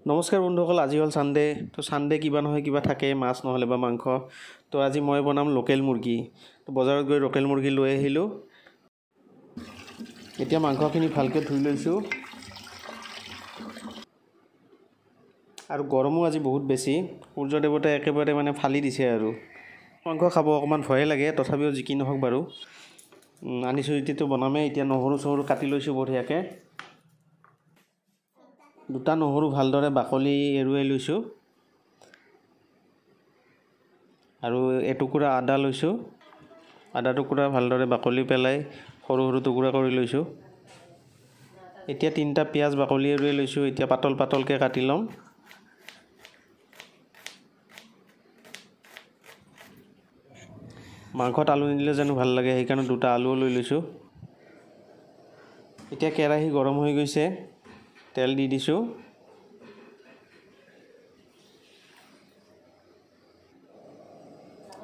নমস্কাৰ বন্ধুসকল, আজি হ'ল সানডে। তো সানডে কিবা নহয় কিবা থাকে, মাছ নহ'লে বা মাংস। তো আজি মই বনাম লোকেল মুৰ্গী। তো বজাৰত গৈ লোকেল মুৰ্গী লৈ আহিলোঁ। এতিয়া মাংসখিনি ভালকৈ ধুই লৈছোঁ। আৰু গৰমো আজি বহুত বেছি, সূৰ্য দেৱতাই একেবাৰে ফালি দিছে আৰু। মাংস খাব অকণমান ভয়ে লাগে, তথাপিও যি কি নহওক বাৰু আনিছোঁ যেতিয়াতো বনামেই। এতিয়া নহৰু চহৰু কাটি লৈছোঁ বঢ়িয়াকৈ। দুটা নহৰু ভালদৰে বাকলি এৰুৱাই লৈছোঁ। আৰু এটুকুৰা আদা লৈছোঁ। আদা টুকুৰা ভালদৰে বাকলি পেলাই সৰু সৰু টুকুৰা কৰি লৈছোঁ। এতিয়া 3টা পিঁয়াজ বাকলি এৰুৱাই লৈছোঁ। এতিয়া পাতল পাতলকৈ কাটি ল'ম। মাংসত আলু নিদিলে জানো ভাল লাগে, সেইকাৰণে 2টা আলুও লৈ লৈছোঁ। এতিয়া কেৰাহী গৰম হৈ গৈছে, তেল দি দিছোঁ।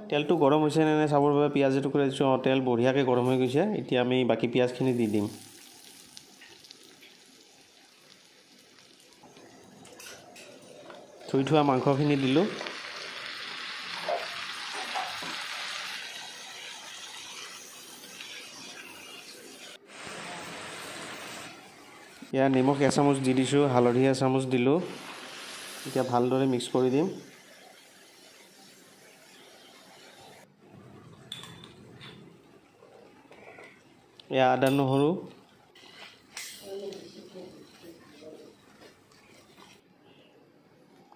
তেলটো গৰম হৈছে নে নাই চাবৰ বাবে পিঁয়াজ এটুকুৰা দিছোঁ। তেল বঢ়িয়াকৈ গৰম হৈ গৈছে। এতিয়া আমি বাকী পিঁয়াজখিনি দি দিম। ধুই থোৱা মাংসখিনি দিলোঁ। ইয়াত নিমখ এচামুচ দি দিছোঁ, হালধি এচামুচ দিলোঁ। এতিয়া ভালদৰে মিক্স কৰি দিম। এয়া আদা নহৰু,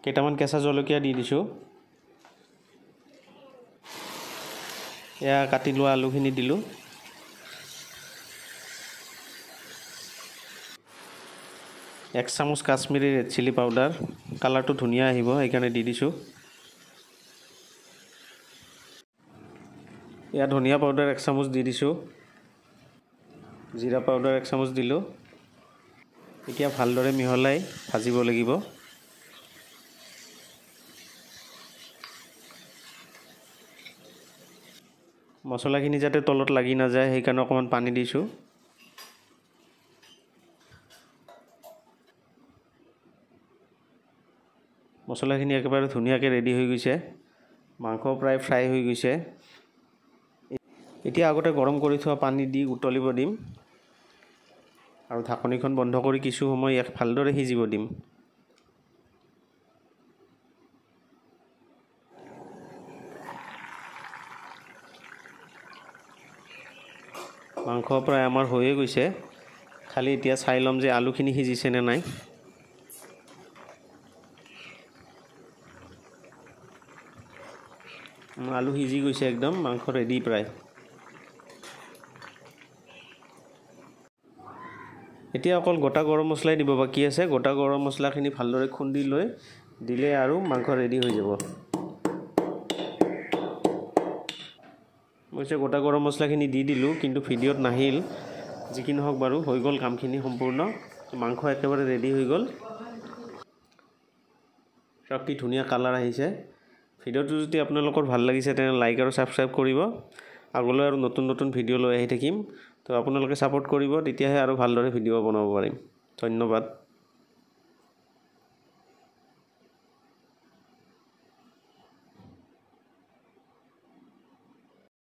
কেইটামান কেঁচা জলকীয়া দি দিছোঁ। এয়া কাটি লোৱা আলুখিনি দিলোঁ। এক চামুচ কাশ্মীৰী ৰেড চিলি পাউডাৰ, কালাৰটো ধুনীয়া আহিব সেইকাৰণে দি দিছোঁ। এয়া ধনিয়া পাউডাৰ 1 চামুচ দি দিছোঁ। জিৰা পাউডাৰ 1 চামুচ দিলোঁ। এতিয়া ভালদৰে মিহলাই ভাজিব লাগিব। মছলাখিনি যাতে তলত লাগি নাযায় সেইকাৰণে অকণমান পানী দিছোঁ। মছলাখিনি একেবাৰে ধুনীয়াকৈ ৰেডি হৈ গৈছে। মাংস প্ৰায় ফ্ৰাই হৈ গৈছে। এতিয়া আগতে গৰম কৰি থোৱা পানী দি উতলিব দিম। আৰু ঢাকনিখন বন্ধ কৰি কিছু সময় ইয়াক ভালদৰে সিজিব দিম। মাংস প্ৰায় আমাৰ হৈয়ে গৈছে। খালি এতিয়া চাই ল'ম যে আলুখিনি সিজিছে নে নাই। আলু সিজি গৈছে একদম, মাংস ৰেডি প্ৰায়। এতিয়া অকল গোটা গৰম মছলাই দিব বাকী আছে। গোটা গৰম মছলাখিনি ভালদৰে খুন্দি লৈ দিলে আৰু মাংস ৰেডি হৈ যাব। মই গোটা গৰম মছলাখিনি দি দিলোঁ, কিন্তু ভিডিঅ'ত নাহিল। যি কি নহওক বাৰু হৈ গ'ল কামখিনি সম্পূৰ্ণ। মাংস একেবাৰে ৰেডি হৈ গ'ল। কি ধুনীয়া কালাৰ আহিছে। ভিডিঅ'টো যদি আপোনালোকৰ ভাল লাগিছে তেনে লাইক আৰু ছাবস্ক্ৰাইব কৰিব। আগলৈ আৰু নতুন নতুন ভিডিঅ' লৈ আহি থাকিম। তো আপোনালোকে ছাপোৰ্ট কৰিব, তেতিয়াহে আৰু ভালদৰে ভিডিঅ' বনাব পাৰিম। ধন্যবাদ।